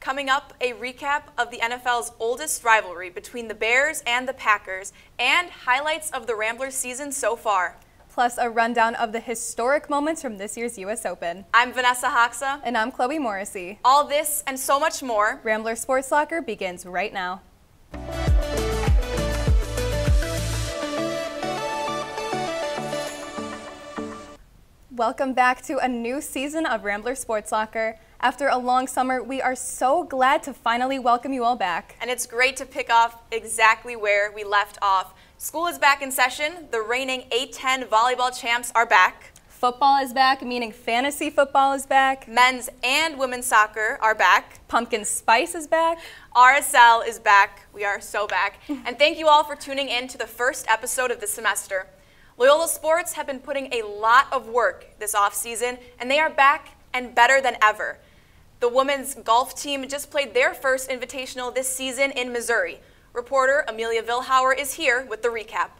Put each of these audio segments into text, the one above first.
Coming up, a recap of the NFL's oldest rivalry between the Bears and the Packers, and highlights of the Ramblers season so far. Plus a rundown of the historic moments from this year's U.S. Open. I'm Vanesa Hoxha. And I'm Chloe Morrissey. All this and so much more. Rambler Sports Locker begins right now. Welcome back to a new season of Rambler Sports Locker. After a long summer, we are so glad to finally welcome you all back. And it's great to pick off exactly where we left off. School is back in session. The reigning A10 volleyball champs are back. Football is back, meaning fantasy football is back. Men's and women's soccer are back. Pumpkin spice is back. RSL is back. We are so back. And thank you all for tuning in to the first episode of this semester. Loyola Sports have been putting a lot of work this off-season, and they are back and better than ever. The women's golf team just played their first Invitational this season in Missouri. Reporter Amelia Villhauer is here with the recap.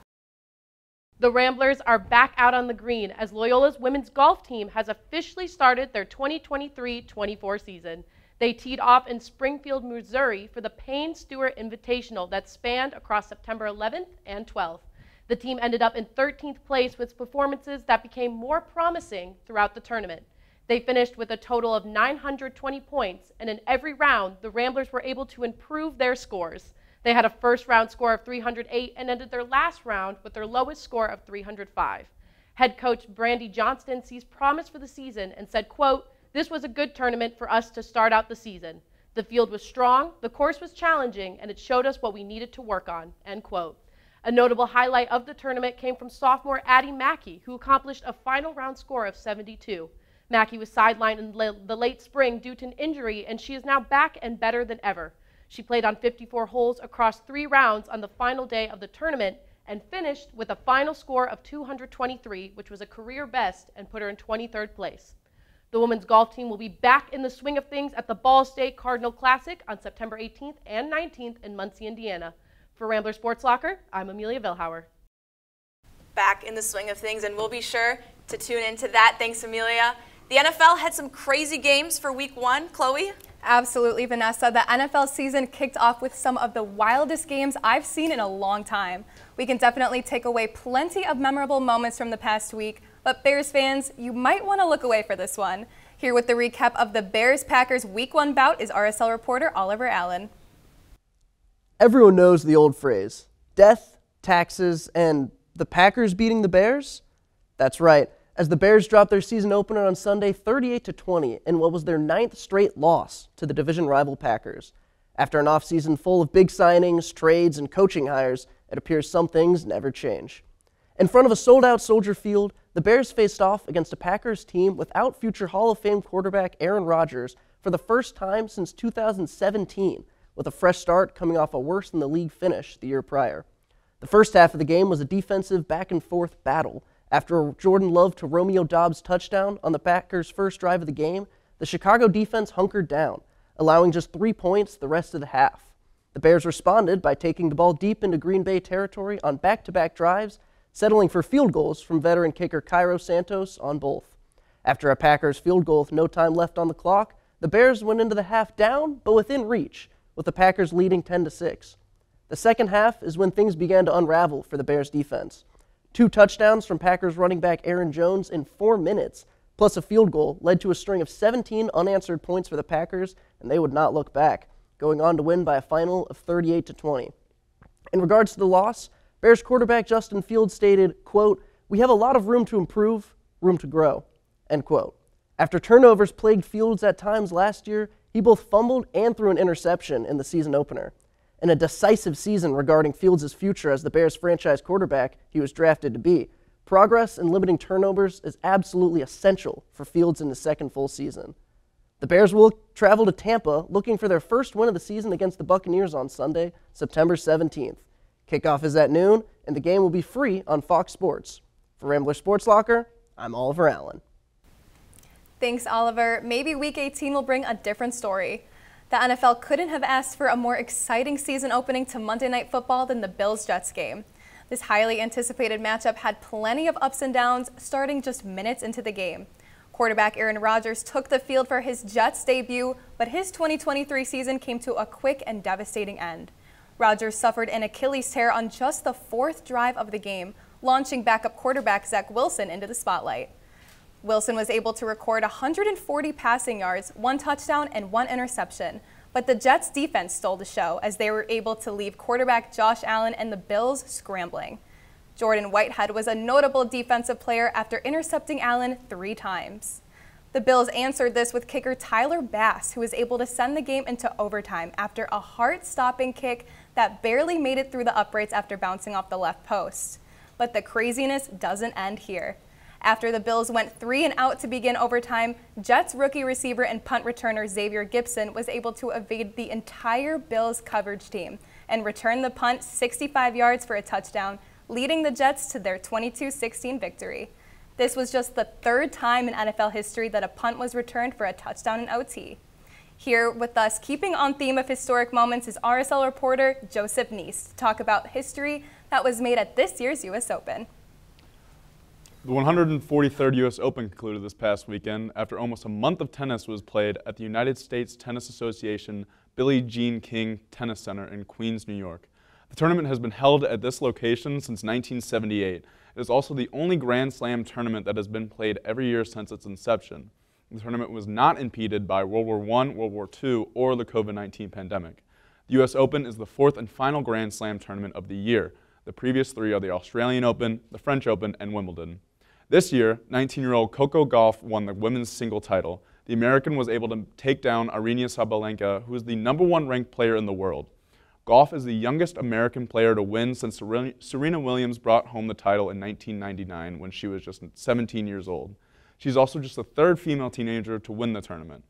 The Ramblers are back out on the green as Loyola's women's golf team has officially started their 2023-24 season. They teed off in Springfield, Missouri for the Payne Stewart Invitational that spanned across September 11th and 12th. The team ended up in 13th place with performances that became more promising throughout the tournament. They finished with a total of 920 points, and in every round, the Ramblers were able to improve their scores. They had a first round score of 308 and ended their last round with their lowest score of 305. Head coach Brandy Johnston sees promise for the season and said, quote, "This was a good tournament for us to start out the season. The field was strong, the course was challenging, and it showed us what we needed to work on," end quote. A notable highlight of the tournament came from sophomore Addie Mackey, who accomplished a final round score of 72. Mackey was sidelined in the late spring due to an injury, and she is now back and better than ever. She played on 54 holes across 3 rounds on the final day of the tournament and finished with a final score of 223, which was a career best and put her in 23rd place. The women's golf team will be back in the swing of things at the Ball State Cardinal Classic on September 18th and 19th in Muncie, Indiana. For Rambler Sports Locker, I'm Amelia Villhauer. Back in the swing of things, and we'll be sure to tune into that. Thanks, Amelia. The NFL had some crazy games for week 1. Chloe? Absolutely, Vanessa. The NFL season kicked off with some of the wildest games I've seen in a long time. We can definitely take away plenty of memorable moments from the past week, but Bears fans, you might want to look away for this one. Here with the recap of the Bears-Packers week 1 bout is RSL reporter Oliver Allen. Everyone knows the old phrase, death, taxes, and the Packers beating the Bears? That's right, as the Bears dropped their season opener on Sunday 38-20 in what was their 9th straight loss to the division rival Packers. After an offseason full of big signings, trades, and coaching hires, it appears some things never change. In front of a sold-out Soldier Field, the Bears faced off against a Packers team without future Hall of Fame quarterback Aaron Rodgers for the first time since 2017. With a fresh start coming off a worse-than-the-league finish the year prior. The first half of the game was a defensive back-and-forth battle. After a Jordan Love to Romeo Doubs touchdown on the Packers' first drive of the game, the Chicago defense hunkered down, allowing just 3 points the rest of the half. The Bears responded by taking the ball deep into Green Bay territory on back-to-back drives, settling for field goals from veteran kicker Cairo Santos on both. After a Packers field goal with no time left on the clock, the Bears went into the half down, but within reach, with the Packers leading 10-6. The second half is when things began to unravel for the Bears defense. 2 touchdowns from Packers running back Aaron Jones in 4 minutes, plus a field goal, led to a string of 17 unanswered points for the Packers, and they would not look back, going on to win by a final of 38-20. In regards to the loss, Bears quarterback Justin Fields stated, quote, "We have a lot of room to improve, room to grow," end quote. After turnovers plagued Fields at times last year, he both fumbled and threw an interception in the season opener. In a decisive season regarding Fields' future as the Bears franchise quarterback he was drafted to be, progress in limiting turnovers is absolutely essential for Fields in his second full season. The Bears will travel to Tampa looking for their first win of the season against the Buccaneers on Sunday, September 17th. Kickoff is at noon, and the game will be free on Fox Sports. For Rambler Sports Locker, I'm Oliver Allen. Thanks, Oliver. Maybe Week 18 will bring a different story. The NFL couldn't have asked for a more exciting season opening to Monday Night Football than the Bills-Jets game. This highly anticipated matchup had plenty of ups and downs starting just minutes into the game. Quarterback Aaron Rodgers took the field for his Jets debut, but his 2023 season came to a quick and devastating end. Rodgers suffered an Achilles tear on just the 4th drive of the game, launching backup quarterback Zach Wilson into the spotlight. Wilson was able to record 140 passing yards, 1 touchdown, and 1 interception, but the Jets' defense stole the show as they were able to leave quarterback Josh Allen and the Bills scrambling. Jordan Whitehead was a notable defensive player after intercepting Allen 3 times. The Bills answered this with kicker Tyler Bass, who was able to send the game into overtime after a heart-stopping kick that barely made it through the uprights after bouncing off the left post. But the craziness doesn't end here. After the Bills went 3 and out to begin overtime, Jets rookie receiver and punt returner Xavier Gipson was able to evade the entire Bills coverage team and return the punt 65 yards for a touchdown, leading the Jets to their 22-16 victory. This was just the 3rd time in NFL history that a punt was returned for a touchdown in OT. Here with us, keeping on theme of historic moments, is RSL reporter Joseph Knese to talk about history that was made at this year's U.S. Open. The 143rd U.S. Open concluded this past weekend after almost a month of tennis was played at the United States Tennis Association Billie Jean King Tennis Center in Queens, New York. The tournament has been held at this location since 1978. It is also the only Grand Slam tournament that has been played every year since its inception. The tournament was not impeded by World War I, World War II, or the COVID-19 pandemic. The U.S. Open is the 4th and final Grand Slam tournament of the year. The previous 3 are the Australian Open, the French Open, and Wimbledon. This year, 19-year-old Keough Gauff won the women's single title. The American was able to take down Aryna Sabalenka, who is the #1 ranked player in the world. Gauff is the youngest American player to win since Serena Williams brought home the title in 1999 when she was just 17 years old. She's also just the 3rd female teenager to win the tournament.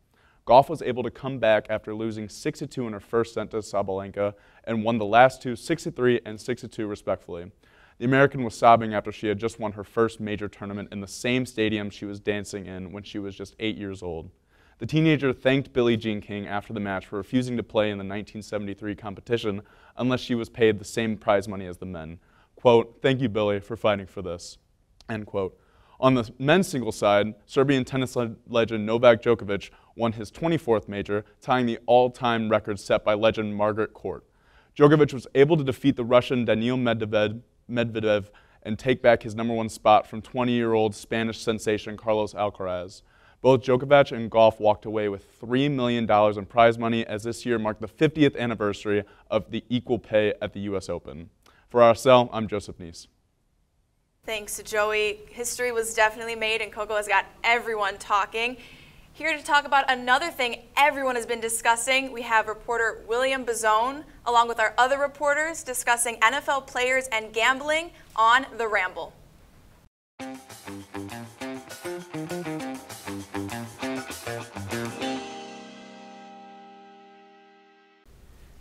Gauff was able to come back after losing 6-2 in her first set to Sabalenka and won the last 2 6-3 and 6-2 respectfully. The American was sobbing after she had just won her first major tournament in the same stadium she was dancing in when she was just 8 years old. The teenager thanked Billie Jean King after the match for refusing to play in the 1973 competition unless she was paid the same prize money as the men. Quote, "Thank you, Billie, for fighting for this." End quote. On the men's singles side, Serbian tennis legend Novak Djokovic won his 24th major, tying the all-time record set by legend Margaret Court. Djokovic was able to defeat the Russian Daniil Medvedev and take back his #1 spot from 20-year-old Spanish sensation Carlos Alcaraz. Both Djokovic and Gauff walked away with $3 million in prize money, as this year marked the 50th anniversary of the equal pay at the U.S. Open. For RSL, I'm Joseph Knese. Thanks to Joey. History was definitely made, and Keough has got everyone talking. Here to talk about another thing everyone has been discussing, we have reporter William Bazzone, along with our other reporters, discussing NFL players and gambling on The Ramble.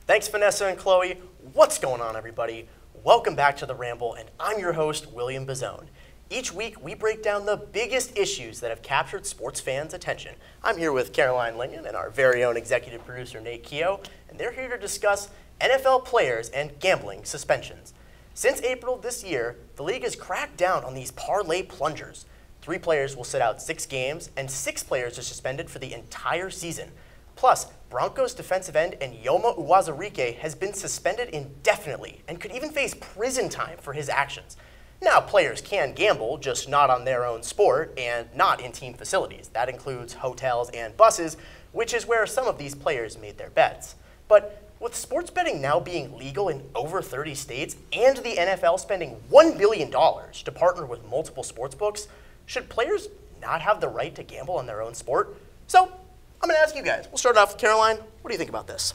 Thanks, Vanessa and Chloe. What's going on, everybody? Welcome back to The Ramble, and I'm your host, William Bazzone. Each week, we break down the biggest issues that have captured sports fans' attention. I'm here with Caroline Lyngen and our very own executive producer, Nate Keough, and they're here to discuss NFL players and gambling suspensions. Since April of this year, the league has cracked down on these parlay plungers. 3 players will sit out 6 games, and 6 players are suspended for the entire season. Plus, Broncos defensive end Enyoma Uwazurike has been suspended indefinitely and could even face prison time for his actions. Now, players can gamble, just not on their own sport and not in team facilities. That includes hotels and buses, which is where some of these players made their bets. But with sports betting now being legal in over 30 states and the NFL spending $1 billion to partner with multiple sportsbooks, should players not have the right to gamble on their own sport? So, I'm going to ask you guys. We'll start off with Caroline. What do you think about this?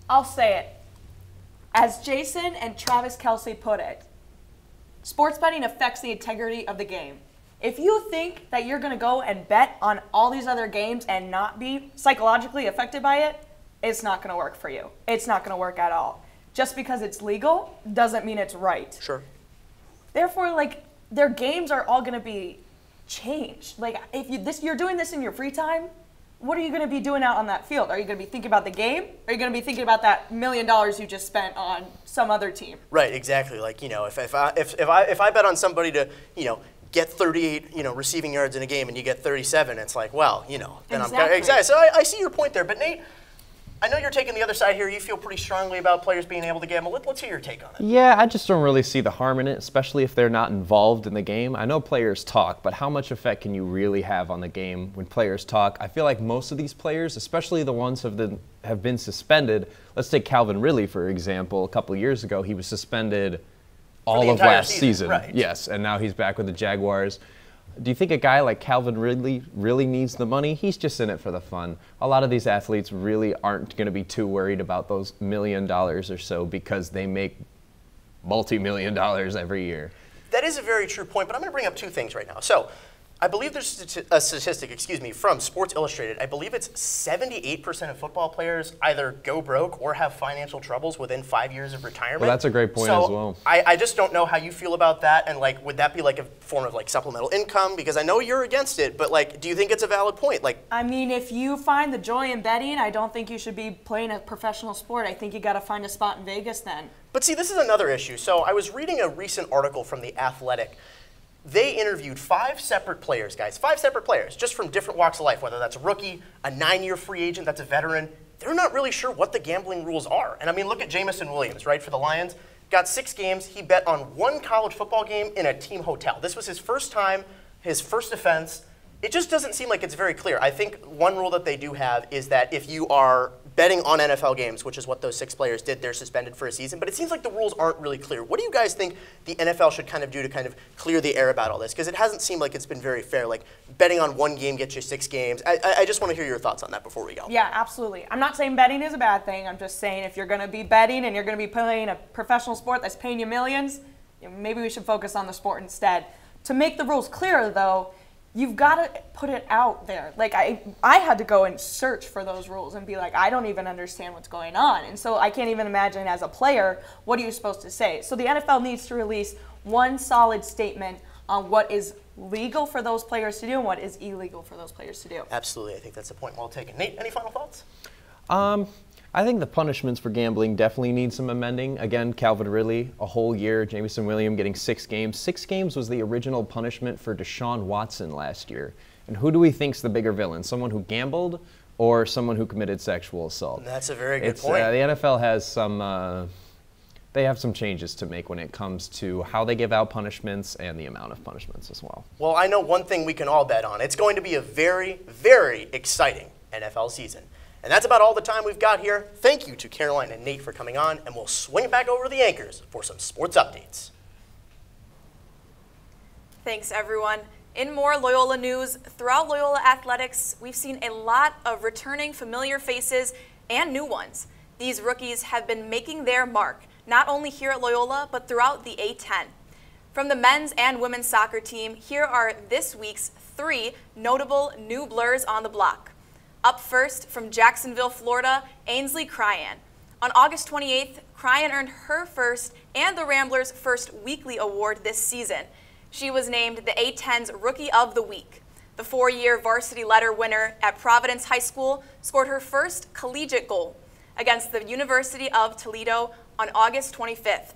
I'll say it. As Jason and Travis Kelce put it, sports betting affects the integrity of the game. If you think that you're going to go and bet on all these other games and not be psychologically affected by it, it's not going to work for you. It's not going to work at all. Just because it's legal doesn't mean it's right. Sure. Therefore, their games are all going to be changed. If you're doing this in your free time, what are you going to be doing out on that field? Are you going to be thinking about the game? Or are you going to be thinking about that $1 million you just spent on some other team? Right, exactly. If I bet on somebody to, get 38, receiving yards in a game and you get 37, it's like, well, then Exactly. exactly. So I see your point there. But Nate, I know you're taking the other side here. You feel pretty strongly about players being able to gamble. Let's hear your take on it. Yeah, I just don't really see the harm in it, especially if they're not involved in the game. I know players talk, but how much effect can you really have on the game when players talk? I feel like most of these players, especially the ones have been suspended. Let's take Calvin Ridley, for example. A couple of years ago, he was suspended all of last season. Right. Yes, and now he's back with the Jaguars. Do you think a guy like Calvin Ridley really needs the money? He's just in it for the fun. A lot of these athletes really aren't going to be too worried about those $1 million or so because they make multi-million dollars every year. That is a very true point, but I'm going to bring up two things right now. So I believe there's a statistic, from Sports Illustrated. I believe it's 78% of football players either go broke or have financial troubles within 5 years of retirement. Well, that's a great point as well. I just don't know how you feel about that, and would that be a form of supplemental income? Because I know you're against it, but do you think it's a valid point? I mean, if you find the joy in betting, I don't think you should be playing a professional sport. I think you got to find a spot in Vegas then. But see, this is another issue. So I was reading a recent article from The Athletic. They interviewed 5 separate players, guys, 5 separate players, just from different walks of life, whether that's a rookie, a 9-year free agent that's a veteran. They're not really sure what the gambling rules are. And I mean, look at Jamison Williams, right, for the Lions. Got 6 games. He bet on 1 college football game in a team hotel. This was his first time, his first offense. It just doesn't seem like it's very clear. I think one rule that they do have is that if you are betting on NFL games, which is what those 6 players did, they're suspended for a season. But it seems like the rules aren't really clear. What do you guys think the NFL should kind of do to kind of clear the air about all this? Because it hasn't seemed like it's been very fair. Betting on 1 game gets you 6 games. I just want to hear your thoughts on that before we go. Yeah, absolutely. I'm not saying betting is a bad thing. I'm just saying if you're going to be betting and you're going to be playing a professional sport that's paying you millions, maybe we should focus on the sport instead. To make the rules clearer, though, you've got to put it out there. I had to go and search for those rules and be like, I don't even understand what's going on. And so I can't even imagine as a player, what are you supposed to say? So the NFL needs to release one solid statement on what is legal for those players to do and what is illegal for those players to do. Absolutely. I think that's a point well taken. Nate, any final thoughts? I think the punishments for gambling definitely need some amending. Again, Calvin Ridley, a whole year. Jamison Williams getting 6 games. 6 games was the original punishment for Deshaun Watson last year. And who do we think's the bigger villain? Someone who gambled or someone who committed sexual assault? That's a very good point. The NFL has they have some changes to make when it comes to how they give out punishments and the amount of punishments as well. Well, I know one thing we can all bet on. It's going to be a very, very exciting NFL season. And that's about all the time we've got here. Thank you to Caroline and Nate for coming on, and we'll swing it back over to the anchors for some sports updates. Thanks, everyone. In more Loyola news, throughout Loyola athletics, we've seen a lot of returning familiar faces and new ones. These rookies have been making their mark, not only here at Loyola, but throughout the A10. From the men's and women's soccer team, here are this week's 3 notable new Blers on the block. Up first, from Jacksonville, Florida, Ainsley Cryan. On August 28th, Cryan earned her first and the Ramblers' first weekly award this season. She was named the A10's Rookie of the Week. The 4-year varsity letter winner at Providence High School scored her first collegiate goal against the University of Toledo on August 25th.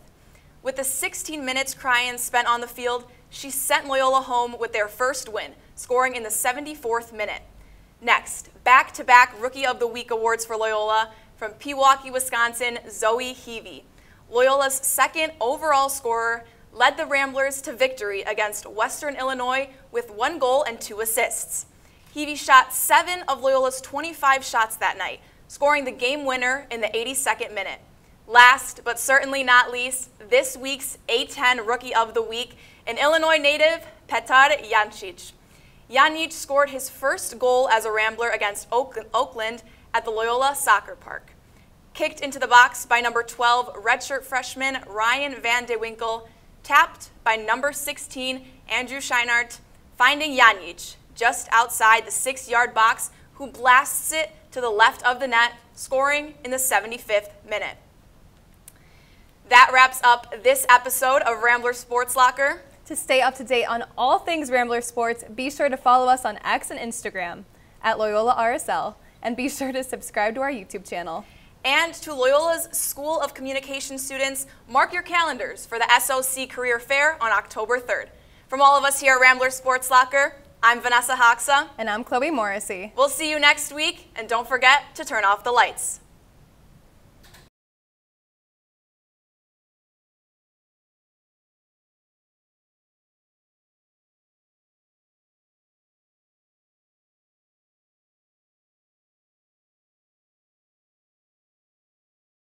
With the 16 minutes Cryan spent on the field, she sent Loyola home with their first win, scoring in the 74th minute. Next, back-to-back Rookie of the Week awards for Loyola from Pewaukee, Wisconsin, Zoe Heavey. Loyola's second overall scorer led the Ramblers to victory against Western Illinois with 1 goal and 2 assists. Heavey shot 7 of Loyola's 25 shots that night, scoring the game winner in the 82nd minute. Last, but certainly not least, this week's A10 Rookie of the Week, an Illinois native, Petar Jancic. Jancic scored his first goal as a Rambler against Oakland at the Loyola Soccer Park. Kicked into the box by number 12 redshirt freshman Ryan Van de Winkel, tapped by number 16 Andrew Scheinart, finding Jancic just outside the 6-yard box, who blasts it to the left of the net, scoring in the 75th minute. That wraps up this episode of Rambler Sports Locker. To stay up to date on all things Rambler Sports, be sure to follow us on X and Instagram at Loyola RSL, and be sure to subscribe to our YouTube channel. And to Loyola's School of Communication students, mark your calendars for the SOC Career Fair on October 3rd. From all of us here at Rambler Sports Locker, I'm Vanessa Hoxha. And I'm Chloe Morrissey. We'll see you next week, and don't forget to turn off the lights.